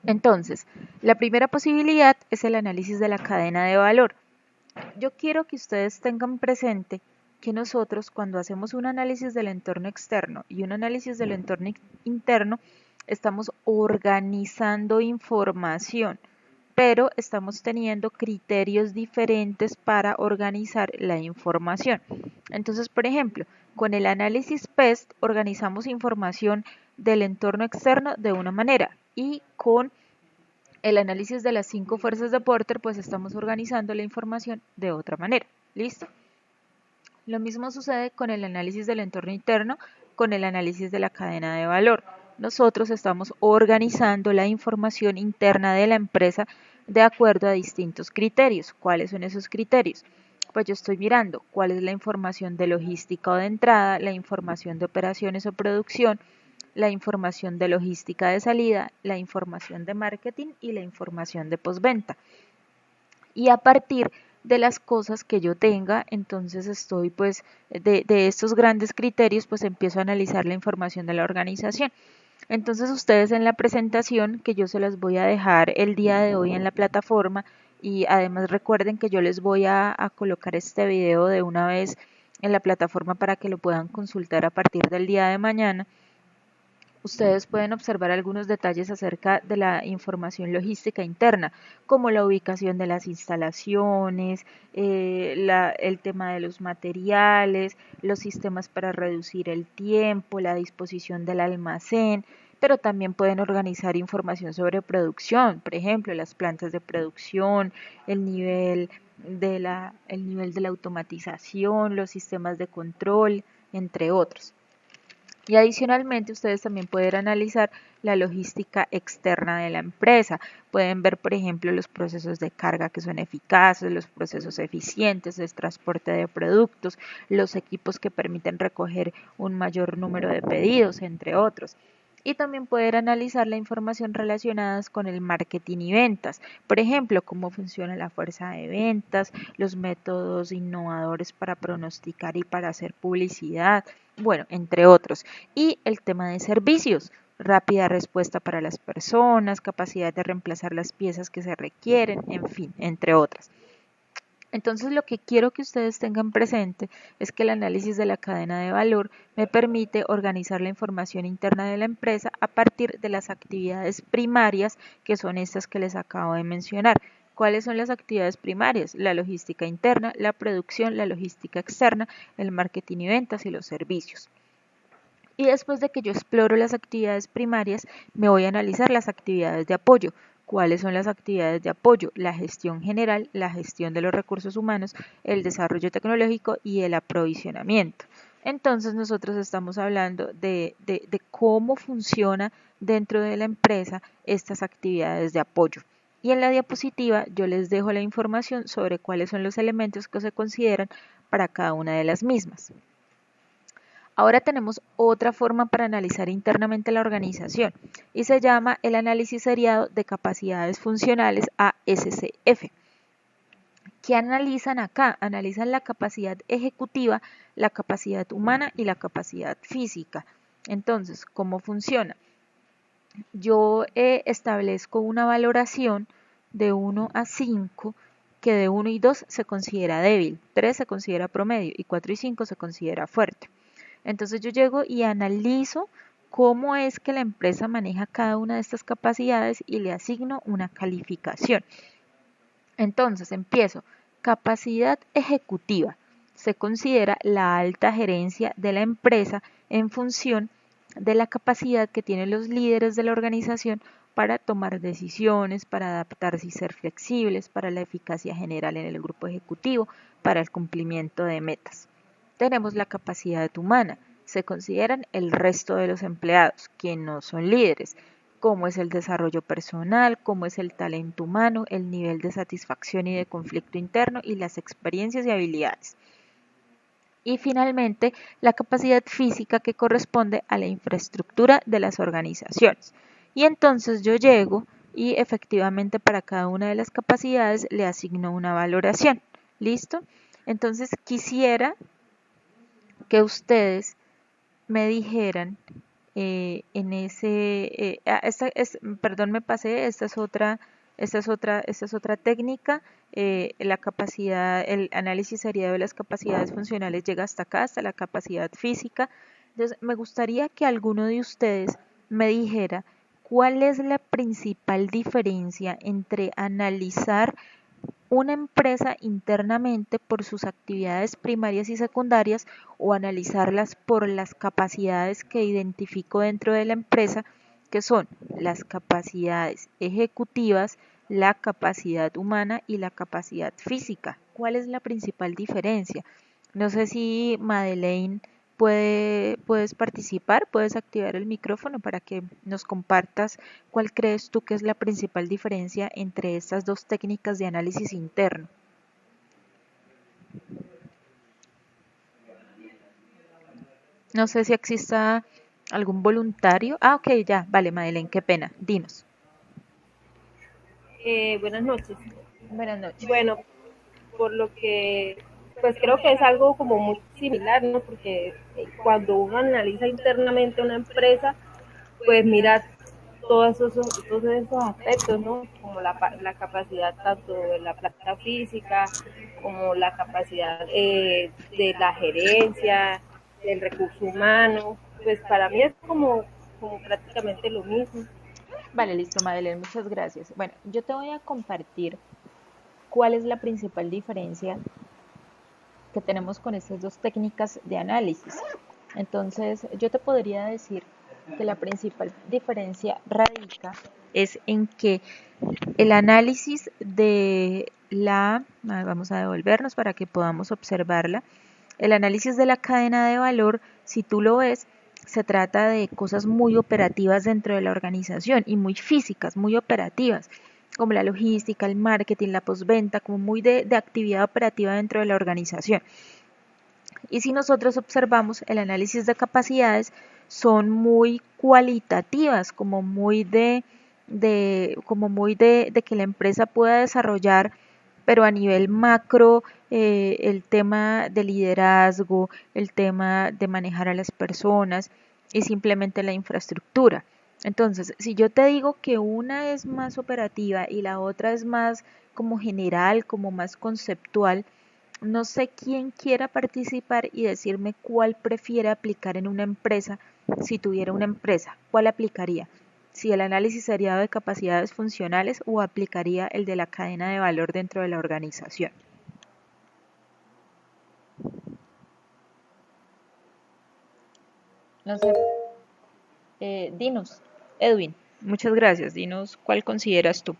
Entonces, la primera posibilidad es el análisis de la cadena de valor. Yo quiero que ustedes tengan presente que nosotros cuando hacemos un análisis del entorno externo y un análisis del entorno interno, estamos organizando información, pero estamos teniendo criterios diferentes para organizar la información. Entonces, por ejemplo, con el análisis PEST organizamos información del entorno externo de una manera y con el análisis de las 5 fuerzas de Porter, pues estamos organizando la información de otra manera. ¿Listo? Lo mismo sucede con el análisis del entorno interno, con el análisis de la cadena de valor. Nosotros estamos organizando la información interna de la empresa de acuerdo a distintos criterios. ¿Cuáles son esos criterios? Pues yo estoy mirando cuál es la información de logística o de entrada, la información de operaciones o producción, la información de logística de salida, la información de marketing y la información de postventa. Y a partir de las cosas que yo tenga, entonces estoy pues de estos grandes criterios, pues empiezo a analizar la información de la organización. Entonces ustedes en la presentación que yo se las voy a dejar el día de hoy en la plataforma, y además recuerden que yo les voy a colocar este video de una vez en la plataforma para que lo puedan consultar a partir del día de mañana. Ustedes pueden observar algunos detalles acerca de la información logística interna, como la ubicación de las instalaciones, el tema de los materiales, los sistemas para reducir el tiempo, la disposición del almacén, pero también pueden organizar información sobre producción, por ejemplo, las plantas de producción, el nivel de la automatización, los sistemas de control, entre otros. Y adicionalmente ustedes también pueden analizar la logística externa de la empresa. Pueden ver, por ejemplo, los procesos de carga que son eficaces, los procesos eficientes de transporte de productos, los equipos que permiten recoger un mayor número de pedidos, entre otros. Y también poder analizar la información relacionada con el marketing y ventas. Por ejemplo, cómo funciona la fuerza de ventas, los métodos innovadores para pronosticar y para hacer publicidad, bueno, entre otros. Y el tema de servicios, rápida respuesta para las personas, capacidad de reemplazar las piezas que se requieren, en fin, entre otras. Entonces lo que quiero que ustedes tengan presente es que el análisis de la cadena de valor me permite organizar la información interna de la empresa a partir de las actividades primarias, que son estas que les acabo de mencionar. ¿Cuáles son las actividades primarias? La logística interna, la producción, la logística externa, el marketing y ventas y los servicios. Y después de que yo exploro las actividades primarias, me voy a analizar las actividades de apoyo. ¿Cuáles son las actividades de apoyo? La gestión general, la gestión de los recursos humanos, el desarrollo tecnológico y el aprovisionamiento. Entonces nosotros estamos hablando de cómo funciona dentro de la empresa estas actividades de apoyo. Y en la diapositiva yo les dejo la información sobre cuáles son los elementos que se consideran para cada una de las mismas. Ahora tenemos otra forma para analizar internamente la organización y se llama el análisis seriado de capacidades funcionales ASCF. ¿Qué analizan acá? Analizan la capacidad ejecutiva, la capacidad humana y la capacidad física. Entonces, ¿cómo funciona? Yo establezco una valoración de 1 a 5, que de 1 y 2 se considera débil, 3 se considera promedio y 4 y 5 se considera fuerte. Entonces yo llego y analizo cómo es que la empresa maneja cada una de estas capacidades y le asigno una calificación. Entonces empiezo. Capacidad ejecutiva. Se considera la alta gerencia de la empresa en función de la capacidad que tienen los líderes de la organización para tomar decisiones, para adaptarse y ser flexibles, para la eficacia general en el grupo ejecutivo, para el cumplimiento de metas. Tenemos la capacidad humana. Se consideran el resto de los empleados, que no son líderes, cómo es el desarrollo personal, cómo es el talento humano, el nivel de satisfacción y de conflicto interno y las experiencias y habilidades. Y finalmente, la capacidad física, que corresponde a la infraestructura de las organizaciones. Y entonces yo llego y efectivamente para cada una de las capacidades le asigno una valoración. ¿Listo? Entonces quisiera que ustedes me dijeran en ese, perdón, me pasé, esta es otra técnica, la capacidad, el análisis seriado de las capacidades funcionales llega hasta acá, hasta la capacidad física. Entonces, me gustaría que alguno de ustedes me dijera cuál es la principal diferencia entre analizar una empresa internamente por sus actividades primarias y secundarias o analizarlas por las capacidades que identifico dentro de la empresa, que son las capacidades ejecutivas, la capacidad humana y la capacidad física. ¿Cuál es la principal diferencia? No sé si Madeleine puedes participar, puedes activar el micrófono para que nos compartas cuál crees tú que es la principal diferencia entre estas dos técnicas de análisis interno. No sé si exista algún voluntario. Ah, ok, ya, vale, Madeleine, qué pena, dinos. Buenas noches. Buenas noches. Bueno, por lo que pues creo que es algo como muy similar, ¿no? Porque cuando uno analiza internamente una empresa, pues mira todos esos aspectos, ¿no? Como la capacidad tanto de la planta física, como la capacidad de la gerencia, del recurso humano. Pues para mí es como prácticamente lo mismo. Vale, listo, Madeleine, muchas gracias. Bueno, yo te voy a compartir cuál es la principal diferencia que tenemos con estas dos técnicas de análisis. Entonces, yo te podría decir que la principal diferencia radica es en que el análisis de vamos a devolvernos para que podamos observarla. El análisis de la cadena de valor, si tú lo ves, se trata de cosas muy operativas dentro de la organización y muy físicas, muy operativas, como la logística, el marketing, la postventa, como muy de actividad operativa dentro de la organización. Y si nosotros observamos el análisis de capacidades, son muy cualitativas, como muy de que la empresa pueda desarrollar, pero a nivel macro, el tema de liderazgo, el tema de manejar a las personas y simplemente la infraestructura. Entonces, si yo te digo que una es más operativa y la otra es más como general, como más conceptual, no sé quién quiera participar y decirme cuál prefiere aplicar en una empresa. Si tuviera una empresa, ¿cuál aplicaría? Si el análisis sería de capacidades funcionales o aplicaría el de la cadena de valor dentro de la organización. No sé, dinos, Edwin, muchas gracias. Dinos cuál consideras tú.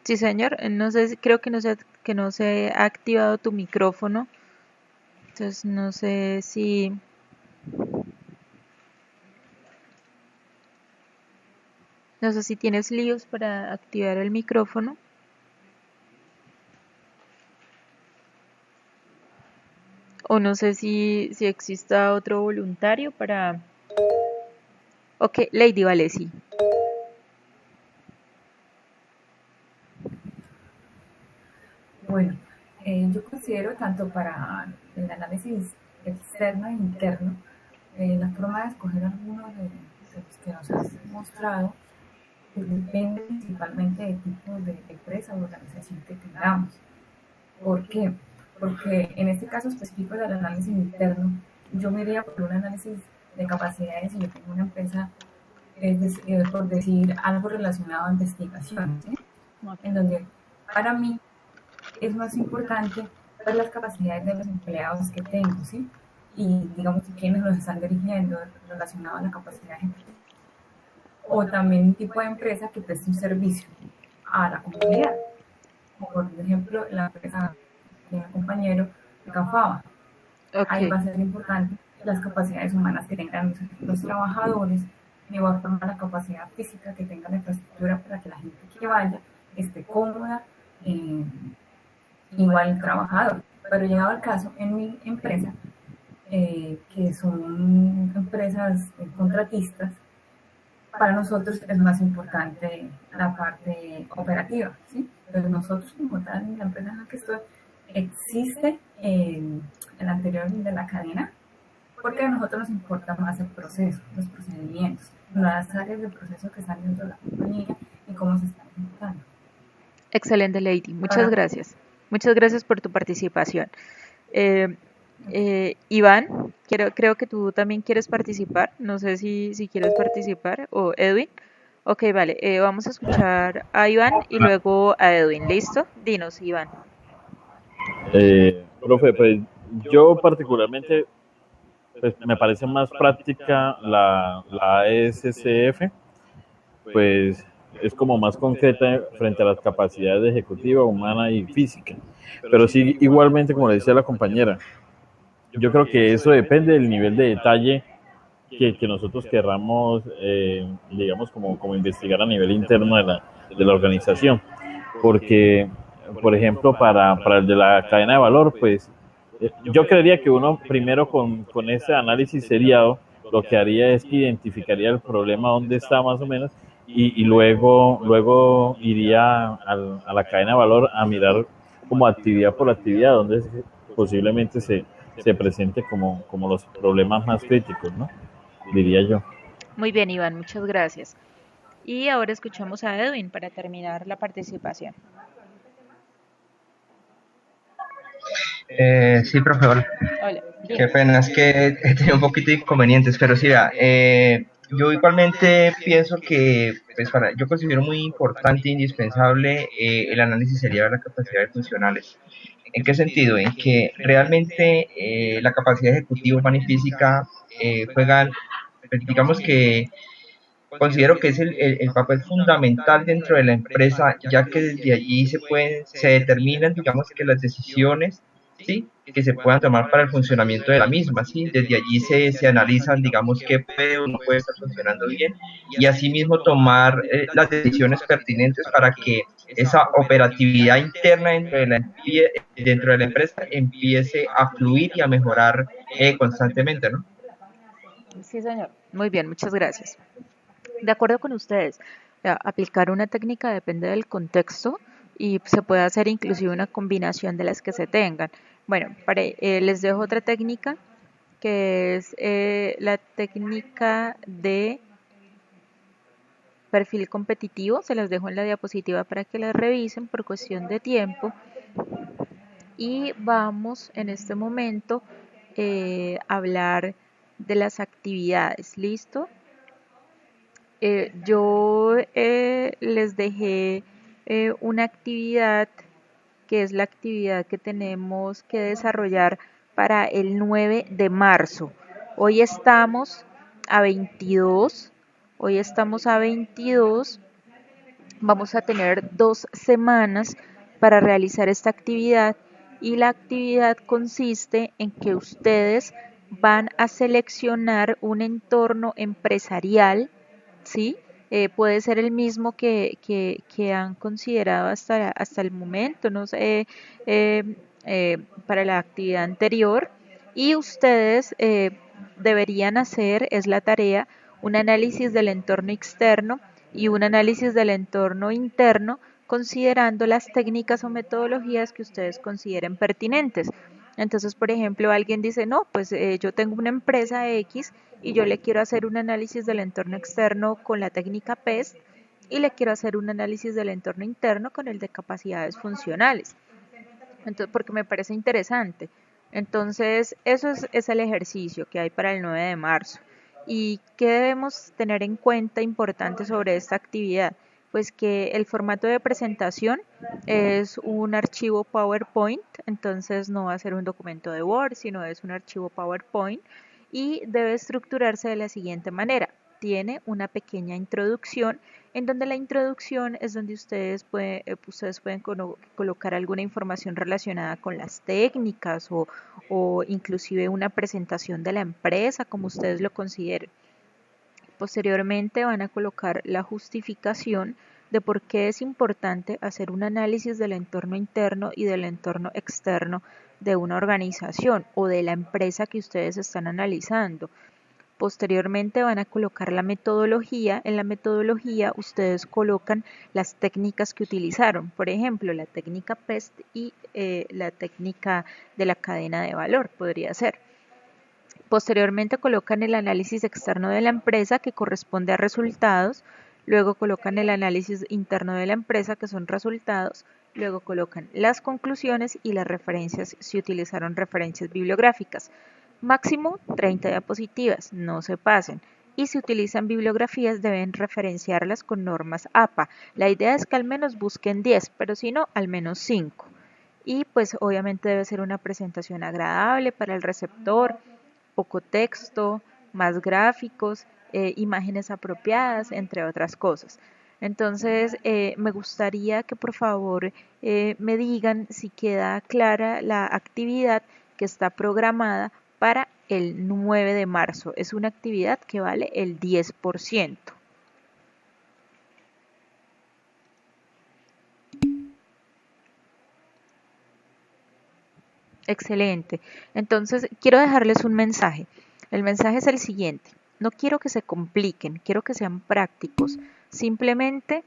Sí, señor. No sé, creo que no se ha activado tu micrófono. Entonces no sé si tienes líos para activar el micrófono. O no sé si exista otro voluntario para. Ok, Lady, vale, sí. Bueno, yo considero tanto para el análisis externo e interno, la forma de escoger algunos de los que nos has mostrado pues depende principalmente del tipo de empresa o organización que tengamos. ¿Por qué? Porque en este caso específico del análisis interno, yo me iría por un análisis de capacidades si yo tengo una empresa, por decir algo relacionado a investigación, ¿sí? En donde para mí es más importante ver las capacidades de los empleados que tengo, ¿sí? Y digamos quiénes los están dirigiendo relacionado a la capacidad ejecutiva. O también un tipo de empresa que preste un servicio a la comunidad. Como por ejemplo, la empresa de mi compañero de Cafaba. Okay. Ahí va a ser importante las capacidades humanas que tengan los trabajadores, de igual forma la capacidad física que tenga la infraestructura para que la gente que vaya esté cómoda, igual el trabajador. Pero llegado al caso, en mi empresa, que son empresas contratistas, para nosotros es más importante la parte operativa, ¿sí? Pero nosotros, como tal, en la empresa en la que estoy, existe el anterior de la cadena, porque a nosotros nos importa más el proceso, los procedimientos, las áreas de proceso que están dentro de la compañía y cómo se están ejecutando. Excelente, Lady. Muchas gracias. Muchas gracias por tu participación. Iván, creo que tú también quieres participar. No sé si quieres participar. O Edwin. Ok, vale. Vamos a escuchar a Iván y luego a Edwin. ¿Listo? Dinos, Iván. Profe, pues yo particularmente pues, me parece más práctica la ASCF, pues es como más concreta frente a las capacidades de ejecutiva, humana y física. Pero sí, igualmente, como le decía la compañera, yo creo que eso depende del nivel de detalle que nosotros querramos, digamos, como investigar a nivel interno de la organización. Porque, por ejemplo, para el de la cadena de valor, pues yo creería que uno primero con ese análisis seriado lo que haría es que identificaría el problema dónde está más o menos y luego iría a la cadena de valor a mirar como actividad por actividad donde posiblemente se presente como los problemas más críticos, ¿no? Diría yo. Muy bien, Iván, muchas gracias. Y ahora escuchamos a Edwin para terminar la participación. Sí, profe. Hola. Qué pena, es que he tenido un poquito de inconvenientes, pero sí, yo igualmente pienso que, pues, yo considero muy importante e indispensable el análisis serial de las capacidades funcionales. ¿En qué sentido? En que realmente la capacidad ejecutiva, humana y física juegan pues digamos que considero que es el papel fundamental dentro de la empresa, ya que desde allí se determinan, digamos que las decisiones, ¿sí? Que se puedan tomar para el funcionamiento de la misma, ¿sí? Desde allí se analizan, digamos, qué puede o no puede estar funcionando bien y asimismo tomar las decisiones pertinentes para que esa operatividad interna dentro de la empresa empiece a fluir y a mejorar constantemente, ¿no? Sí, señor. Muy bien, muchas gracias. De acuerdo con ustedes, aplicar una técnica depende del contexto y se puede hacer inclusive una combinación de las que se tengan. Bueno, les dejo otra técnica que es la técnica de perfil competitivo. Se las dejo en la diapositiva para que la revisen por cuestión de tiempo. Y vamos en este momento a hablar de las actividades. ¿Listo? Yo les dejé una actividad que es la actividad que tenemos que desarrollar para el 9 de marzo. Hoy estamos a 22. Hoy estamos a 22. Vamos a tener 2 semanas para realizar esta actividad y la actividad consiste en que ustedes van a seleccionar un entorno empresarial, ¿sí? Puede ser el mismo que han considerado hasta el momento, no sé, para la actividad anterior. Y ustedes deberían hacer, es la tarea, un análisis del entorno externo y un análisis del entorno interno, considerando las técnicas o metodologías que ustedes consideren pertinentes. Entonces, por ejemplo, alguien dice, no, pues yo tengo una empresa X y yo le quiero hacer un análisis del entorno externo con la técnica PEST y le quiero hacer un análisis del entorno interno con el de capacidades funcionales. Entonces, porque me parece interesante. Entonces, es el ejercicio que hay para el 9 de marzo. ¿Y qué debemos tener en cuenta importante sobre esta actividad? Pues que el formato de presentación es un archivo PowerPoint, entonces no va a ser un documento de Word, sino es un archivo PowerPoint y debe estructurarse de la siguiente manera. Tiene una pequeña introducción en donde la introducción es donde ustedes pueden colocar alguna información relacionada con las técnicas o inclusive una presentación de la empresa, como ustedes lo consideren. Posteriormente van a colocar la justificación de por qué es importante hacer un análisis del entorno interno y del entorno externo de una organización o de la empresa que ustedes están analizando. Posteriormente van a colocar la metodología. En la metodología ustedes colocan las técnicas que utilizaron, por ejemplo, la técnica PEST y la técnica de la cadena de valor, podría ser. Posteriormente colocan el análisis externo de la empresa que corresponde a resultados, luego colocan el análisis interno de la empresa que son resultados, luego colocan las conclusiones y las referencias si utilizaron referencias bibliográficas. Máximo 30 diapositivas, no se pasen. Y si utilizan bibliografías deben referenciarlas con normas APA. La idea es que al menos busquen 10, pero si no, al menos 5. Y pues obviamente debe ser una presentación agradable para el receptor, poco texto, más gráficos, imágenes apropiadas, entre otras cosas. Entonces, me gustaría que por favor me digan si queda clara la actividad que está programada para el 9 de marzo. Es una actividad que vale el 10%. Excelente. Entonces, quiero dejarles un mensaje. El mensaje es el siguiente. No quiero que se compliquen, quiero que sean prácticos. Simplemente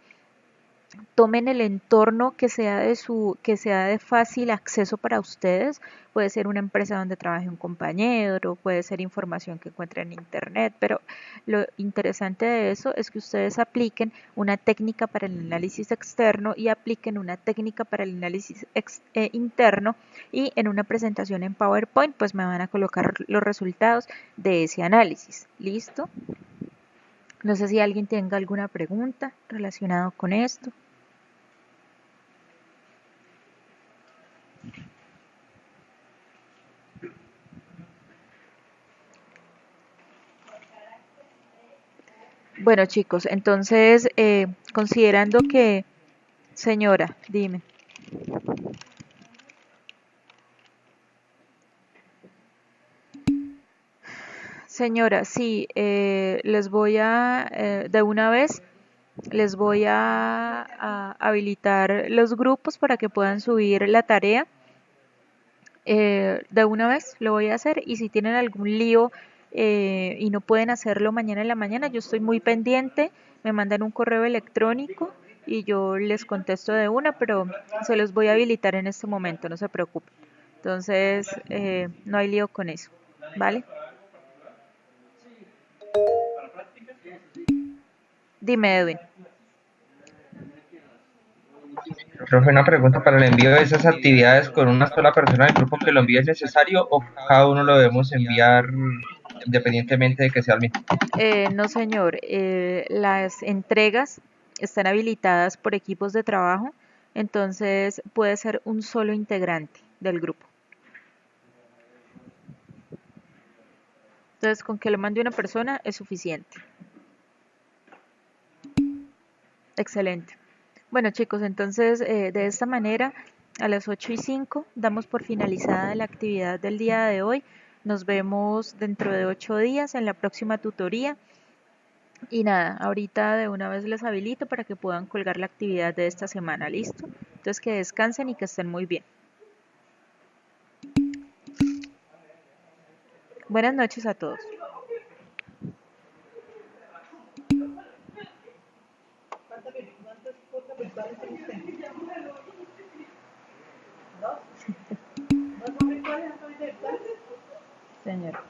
tomen el entorno que sea de fácil acceso para ustedes. Puede ser una empresa donde trabaje un compañero, puede ser información que encuentren en internet, pero lo interesante de eso es que ustedes apliquen una técnica para el análisis externo y apliquen una técnica para el análisis interno, y en una presentación en PowerPoint pues me van a colocar los resultados de ese análisis. ¿Listo? No sé si alguien tenga alguna pregunta relacionada con esto. Bueno, chicos, entonces, considerando que, señora, dime. Señora, sí, de una vez, les voy a habilitar los grupos para que puedan subir la tarea. De una vez lo voy a hacer y si tienen algún lío y no pueden hacerlo mañana en la mañana, yo estoy muy pendiente, me mandan un correo electrónico y yo les contesto de una, pero se los voy a habilitar en este momento, no se preocupen. Entonces, no hay lío con eso, ¿vale? Dime, Edwin. Profe, una pregunta para el envío de esas actividades con una sola persona del grupo que lo envíe es necesario o cada uno lo debemos enviar independientemente de que sea el mismo. No, señor. Las entregas están habilitadas por equipos de trabajo, entonces puede ser un solo integrante del grupo. Entonces, con que lo mande una persona es suficiente. Excelente. Bueno, chicos, entonces de esta manera, a las 8:05 damos por finalizada la actividad del día de hoy. Nos vemos dentro de 8 días en la próxima tutoría. Y nada, ahorita de una vez les habilito para que puedan colgar la actividad de esta semana, ¿listo? Entonces que descansen y que estén muy bien. Buenas noches a todos. ¿Cuántos cursos virtuales tiene usted? ¿Dos? ¿Dos son virtuales, virtuales? Señora.